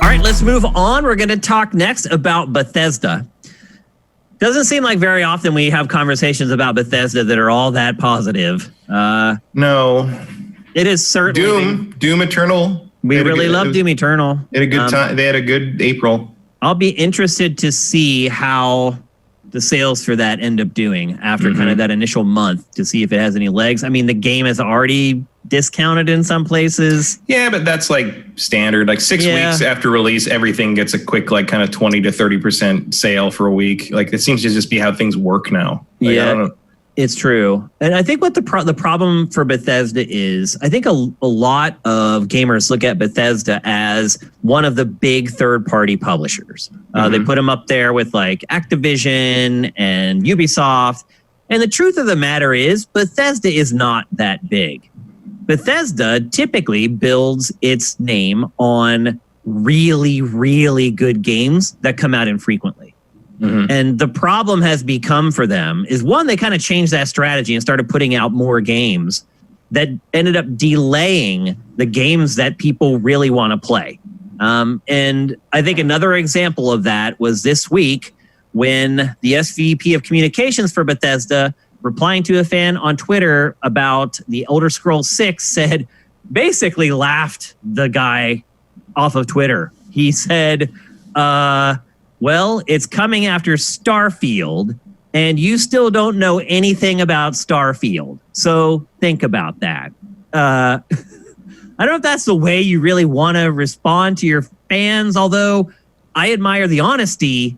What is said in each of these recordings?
right, let's move on. We're going to talk next about Bethesda. Doesn't seem like very often we have conversations about Bethesda that are all that positive. No. It is certainly... Doom Eternal. We really love Doom Eternal. They had a good time. They had a good April. I'll be interested to see how the sales for that end up doing after kind of that initial month to see if it has any legs. I mean, the game is already discounted in some places. Yeah, but that's like standard. Like 6 weeks after release, everything gets a quick like kind of 20 to 30% sale for a week. Like it seems to just be how things work now. Like, yeah. I don't know. It's true. And I think what the problem for Bethesda is, I think a lot of gamers look at Bethesda as one of the big third-party publishers. They put them up there with like Activision and Ubisoft. And the truth of the matter is Bethesda is not that big. Bethesda typically builds its name on really, really good games that come out infrequently. And the problem has become for them is, one, they kind of changed that strategy and started putting out more games that ended up delaying the games that people really want to play. And I think another example of that was this week when the SVP of communications for Bethesda, replying to a fan on Twitter about the Elder Scrolls 6, said, basically laughed the guy off of Twitter. He said, well, it's coming after Starfield, and you still don't know anything about Starfield. So think about that. I don't know if that's the way you really want to respond to your fans, although I admire the honesty.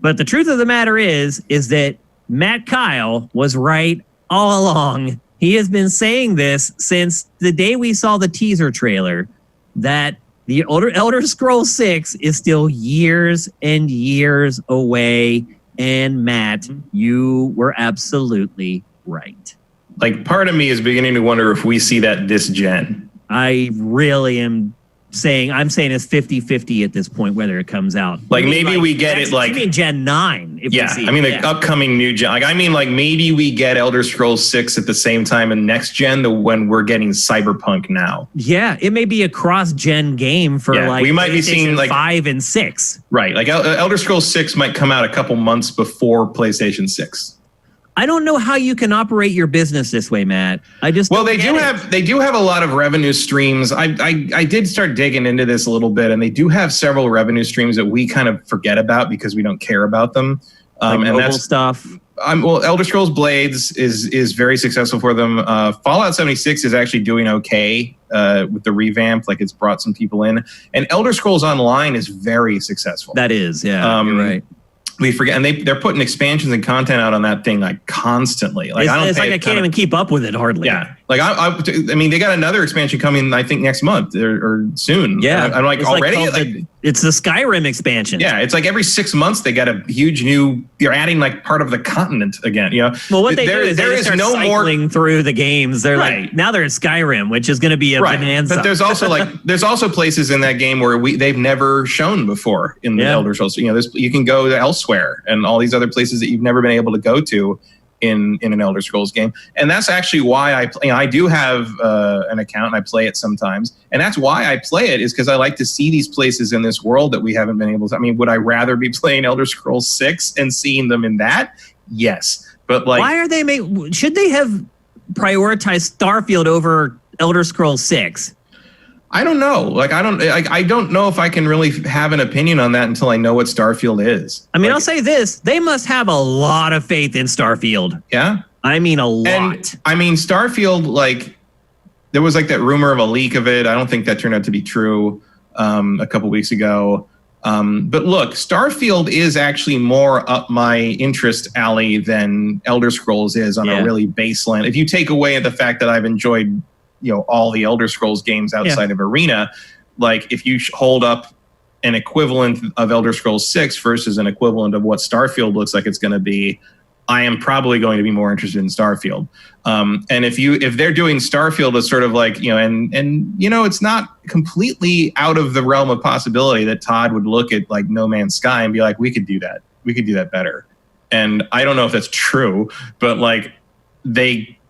But the truth of the matter is that Matt Kyle was right all along. He has been saying this since the day we saw the teaser trailer, that the Elder Scrolls 6 is still years and years away. And Matt, you were absolutely right. Like, part of me is beginning to wonder if we see that this gen. I really am saying, it's 50-50 at this point, whether it comes out. Like, maybe we get it like... I mean Gen 9. If we see I mean, the upcoming new gen. Like, I mean, like, maybe we get Elder Scrolls 6 at the same time in next gen when we're getting Cyberpunk now. Yeah, it may be a cross-gen game for like we might be seeing like 5 and 6. Right, like Elder Scrolls 6 might come out a couple months before PlayStation 6. I don't know how you can operate your business this way, Matt. I just they do have a lot of revenue streams. I did start digging into this a little bit, and they do have several revenue streams that we kind of forget about because we don't care about them. Like and that's stuff. Well, Elder Scrolls Blades is very successful for them. Fallout 76 is actually doing okay with the revamp. Like, it's brought some people in, and Elder Scrolls Online is very successful. That is, yeah, you're right. We forget, and they're putting expansions and content out on that thing like constantly. Like, I can't even keep up with it hardly. Yeah, like I mean, they got another expansion coming, I think, next month or soon. Yeah, I'm like, already. It's the Skyrim expansion. Yeah, it's like every 6 months they got a huge new. You're adding like part of the continent again. You know. Well, what they do is they start cycling through the games. They're like, now they're at Skyrim, which is going to be a bonanza. But there's also places in that game where they've never shown before in the Elder Scrolls. You know, you can go elsewhere and all these other places that you've never been able to go to in an Elder Scrolls game. And that's actually why I do have an account and I play it sometimes. And that's why I play it, is because I like to see these places in this world that we haven't been able to. I mean, would I rather be playing Elder Scrolls 6 and seeing them in that? Yes. But like, why are they should they have prioritized Starfield over Elder Scrolls 6? I don't know. Like, I don't know if I can really have an opinion on that until I know what Starfield is. I mean, I'll say this. They must have a lot of faith in Starfield. Yeah? I mean, a lot. And, I mean, Starfield, like, there was like that rumor of a leak of it. I don't think that turned out to be true a couple weeks ago. But look, Starfield is actually more up my interest alley than Elder Scrolls is on a really baseline. If you take away the fact that I've enjoyed all the Elder Scrolls games outside of Arena, like if you hold up an equivalent of Elder Scrolls 6 versus an equivalent of what Starfield looks like it's going to be, I am probably going to be more interested in Starfield. And if they're doing Starfield as sort of like, and it's not completely out of the realm of possibility that Todd would look at like No Man's Sky and be like, we could do that. We could do that better. And I don't know if that's true, but like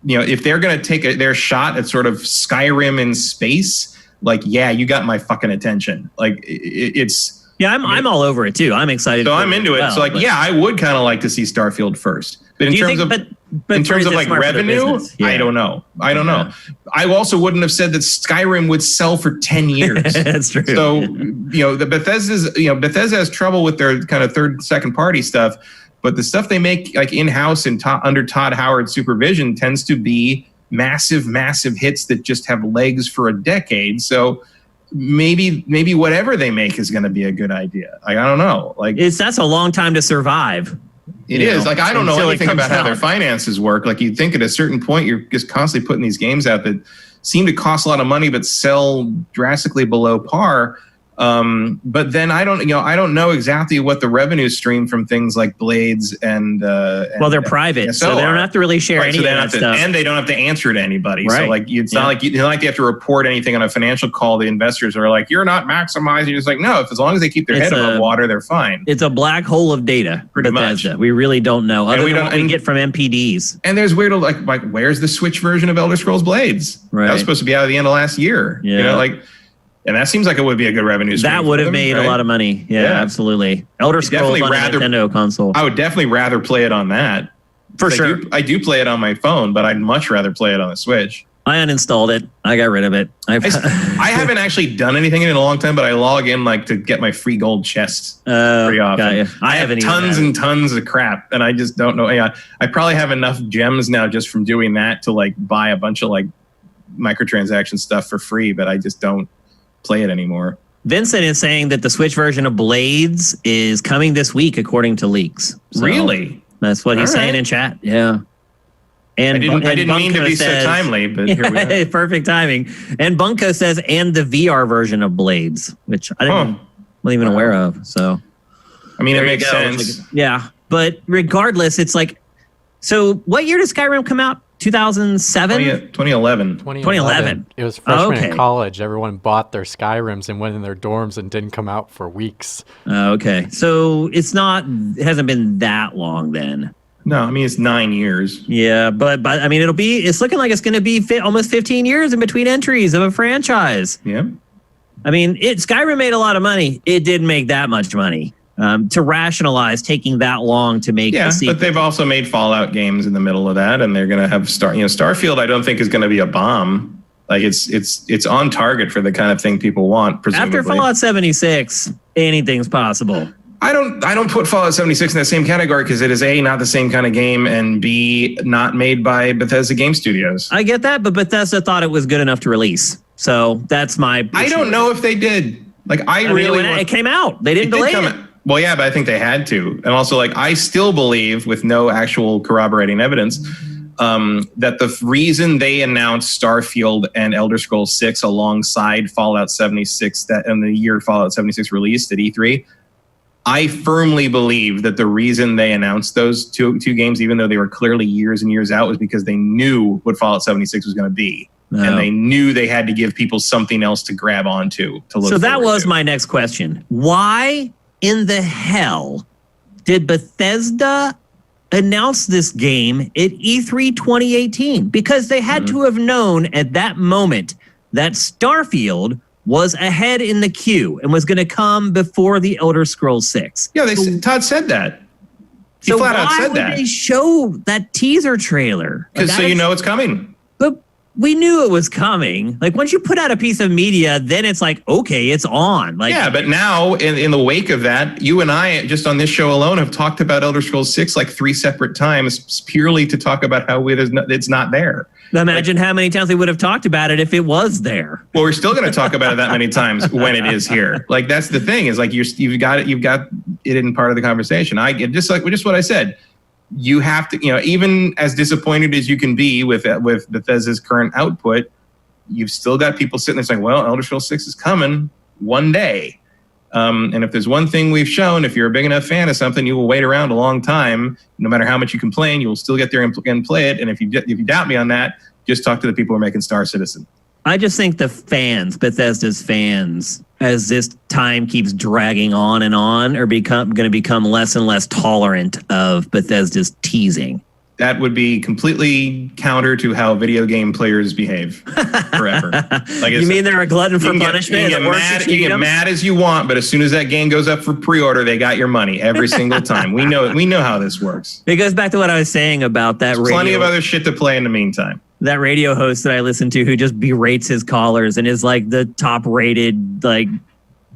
if they're going to take their shot at sort of Skyrim in space, like, yeah, you got my fucking attention. Like it's. Yeah, I'm all over it too. I'm excited. So I'm into it. Well, so like, yeah, I would kind of like to see Starfield first. But in terms of in terms of like revenue, I don't know. I don't know. I also wouldn't have said that Skyrim would sell for 10 years. That's true. So, the Bethesda has trouble with their kind of second party stuff, but the stuff they make like in-house and under Todd Howard's supervision tends to be massive hits that just have legs for a decade. So maybe whatever they make is going to be a good idea. Like, I don't know. Like that's a long time to survive. It is. Like, I don't know anything about how their finances work. Like, you'd think at a certain point you're just constantly putting these games out that seem to cost a lot of money but sell drastically below par. But then I don't know exactly what the revenue stream from things like Blades and they're private, so they don't have to really share any of that stuff, and they don't have to answer to anybody. Right. So like, it's not like they have to report anything on a financial call. The investors are like, you're not maximizing. You're just like, no, as long as they keep their head above water, they're fine. It's a black hole of data. Pretty much. We really don't know other than what we get from MPDs. And there's weird like where's the Switch version of Elder Scrolls Blades? Right. That was supposed to be out at the end of last year. Yeah. And that seems like it would be a good revenue stream. That would have made a lot of money. Yeah, absolutely. Elder Scrolls on a Nintendo console. I would definitely rather play it on that. For sure. I do play it on my phone, but I'd much rather play it on the Switch. I uninstalled it. I got rid of it. I haven't actually done anything in a long time, but I log in like to get my free gold chests pretty often. I have tons and tons of crap, and I just don't know. Yeah, I probably have enough gems now just from doing that to like buy a bunch of like microtransaction stuff for free, but I just don't play it anymore. Vincent is saying that the Switch version of Blades is coming this week, according to leaks. So really? That's what he's saying in chat. Yeah. And I didn't mean to be so timely, but here we are. Perfect timing. And Bunko says, and the VR version of Blades, which I wasn't even aware of. So, I mean, it makes sense. Yeah. But regardless, it's like, so what year did Skyrim come out? 2007? 2011. 2011. It was freshman in college. Everyone bought their Skyrims and went in their dorms and didn't come out for weeks. Okay. So it hasn't been that long then. No, I mean, it's 9 years. Yeah, but I mean, it's looking like it's going to be almost 15 years in between entries of a franchise. Yeah. I mean, Skyrim made a lot of money. It didn't make that much money. To rationalize taking that long to make the sequel. But they've also made Fallout games in the middle of that, and they're going to have Starfield. I don't think is going to be a bomb. Like it's on target for the kind of thing people want. Presumably. After Fallout 76, anything's possible. I don't put Fallout 76 in that same category because it is A, not the same kind of game, and B, not made by Bethesda Game Studios. I get that, but Bethesda thought it was good enough to release. So that's my issue. I don't know if they did. Like it came out. They didn't delay it. Well, yeah, but I think they had to. And also, like, I still believe, with no actual corroborating evidence, that the reason they announced Starfield and Elder Scrolls 6 alongside Fallout 76, and the year Fallout 76 released at E3, I firmly believe that the reason they announced those two games, even though they were clearly years and years out, was because they knew what Fallout 76 was going to be. No. And they knew they had to give people something else to grab onto to look. So that was my next question. Why in the hell did Bethesda announce this game at E3 2018? Because they had to have known at that moment that Starfield was ahead in the queue and was going to come before the Elder Scrolls 6. Yeah, Todd said that. He flat out said that. Why would they show that teaser trailer? Because so you know it's coming. But we knew it was coming. Like, once you put out a piece of media, then it's like, okay, it's on. Like, yeah, but now in the wake of that, you and I, just on this show alone, have talked about Elder Scrolls 6 like 3 separate times, purely to talk about how it's not there. Imagine how many times we would have talked about it if it was there. Well, we're still going to talk about it that many times when it is here. Like, that's the thing, is like you've got it in part of the conversation. I get just what I said. You have to, even as disappointed as you can be with Bethesda's current output, you've still got people sitting there saying, well, Elder Scrolls 6 is coming one day. And if there's one thing we've shown, if you're a big enough fan of something, you will wait around a long time. No matter how much you complain, you will still get there and play it. And if you doubt me on that, just talk to the people who are making Star Citizen. I just think the fans, Bethesda's fans, as this time keeps dragging on, are going to become less and less tolerant of Bethesda's teasing. that would be completely counter to how video game players behave forever. Like, you mean they're a glutton for punishment? You get mad as you want, but as soon as that game goes up for pre-order, they got your money every single time. We know how this works. It goes back to what I was saying about that. There's plenty of other shit to play in the meantime. That radio host that I listen to who just berates his callers and is like the top rated like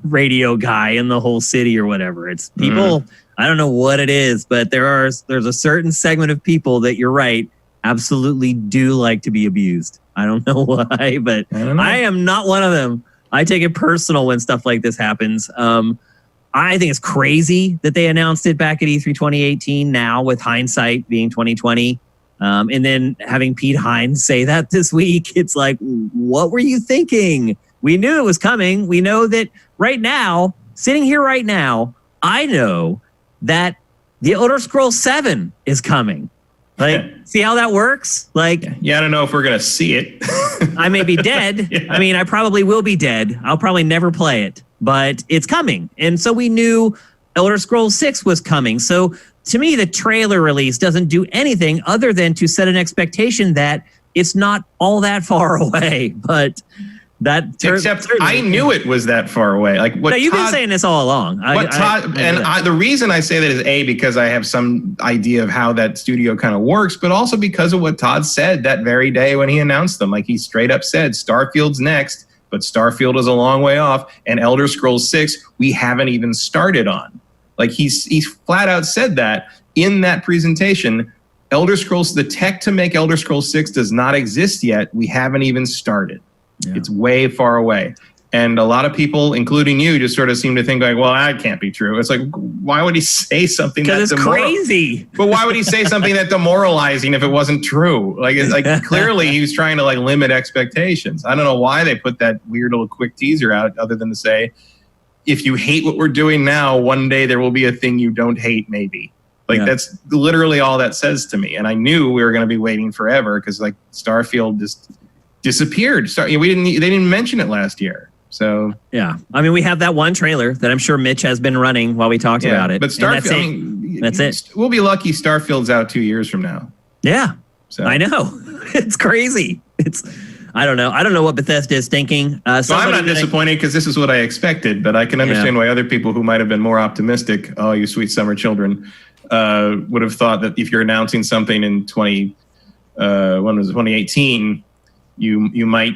radio guy in the whole city or whatever. It's people, I don't know what it is, but there's a certain segment of people that you're right, absolutely do like to be abused. I don't know why, but I am not one of them. I take it personal when stuff like this happens. I think it's crazy that they announced it back at E3 2018 now with hindsight being 2020. And then having Pete Hines say that this week, it's like, what were you thinking? We knew it was coming. We know that right now, sitting here right now, I know that the Elder Scrolls 7 is coming. Like, see how that works? Like, yeah, I don't know if we're going to see it. I may be dead. Yeah. I mean, I probably will be dead. I'll probably never play it, but it's coming. And so we knew Elder Scrolls 6 was coming. So to me, the trailer release doesn't do anything other than to set an expectation that it's not all that far away. But except I knew it was that far away. Like what? No, you've been saying this all along. The reason I say that is because I have some idea of how that studio kind of works, but also because of what Todd said that very day when he announced them. Like he straight up said, Starfield's next, but Starfield is a long way off, and Elder Scrolls 6 we haven't even started on. Like he's flat out said that in that presentation. Elder Scrolls, the tech to make Elder Scrolls 6 does not exist yet. We haven't even started. Yeah. It's way far away. And a lot of people, including you, just sort of seem to think like, well, that can't be true. It's like, why would he say something that's crazy? But why would he say something that's demoralizing if it wasn't true? Like, it's like clearly he was trying to like limit expectations. I don't know why they put that weird little quick teaser out other than to say, if you hate what we're doing now, one day there will be a thing you don't hate, maybe. Like that's literally all that says to me. And I knew we were going to be waiting forever because like Starfield just disappeared. They didn't mention it last year. So yeah, I mean, we have that one trailer that I'm sure Mitch has been running while we talked about it. But Starfield, that's it. We'll be lucky Starfield's out 2 years from now. Yeah, so I know. It's crazy. I don't know. I don't know what Bethesda is thinking. So I'm not disappointed because this is what I expected, but I can understand why other people who might have been more optimistic, oh, you sweet summer children, would have thought that if you're announcing something in 2018, you might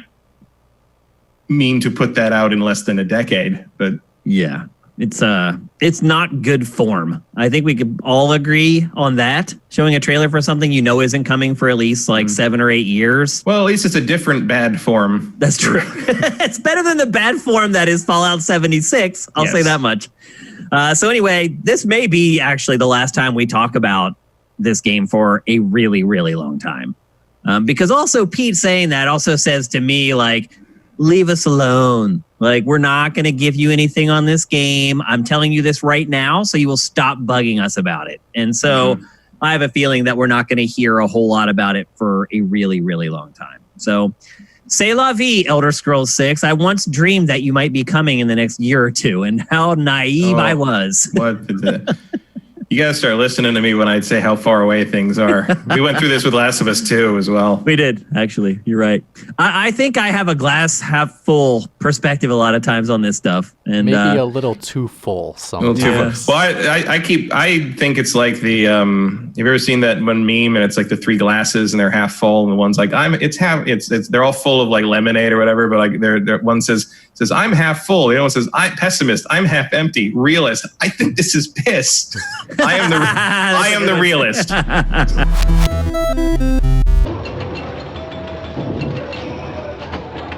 mean to put that out in less than a decade. But yeah, it's not good form. I think we could all agree on that. Showing a trailer for something you know isn't coming for at least like 7 or 8 years. Well, at least it's a different bad form. That's true. It's better than the bad form that is Fallout 76. I'll say that much. So anyway, this may be actually the last time we talk about this game for a really, really long time. Because also Pete saying that also says to me, like, leave us alone. Like, we're not going to give you anything on this game. I'm telling you this right now, so you will stop bugging us about it. And so I have a feeling that we're not going to hear a whole lot about it for a really, really long time. So c'est la vie, Elder Scrolls 6. I once dreamed that you might be coming in the next year or two, and how naive I was. You got to start listening to me when I say how far away things are. We went through this with Last of Us 2 as well. We did, actually. You're right. I think I have a glass half full perspective a lot of times on this stuff. And maybe a little too full sometimes. Well, I think it's like the have you ever seen that one meme and it's like the three glasses and they're half full and the one's like they're all full of like lemonade or whatever, but like they're one says I'm half full. The other one says I'm pessimist. I'm half empty. Realist. I think this is piss. I am the realist.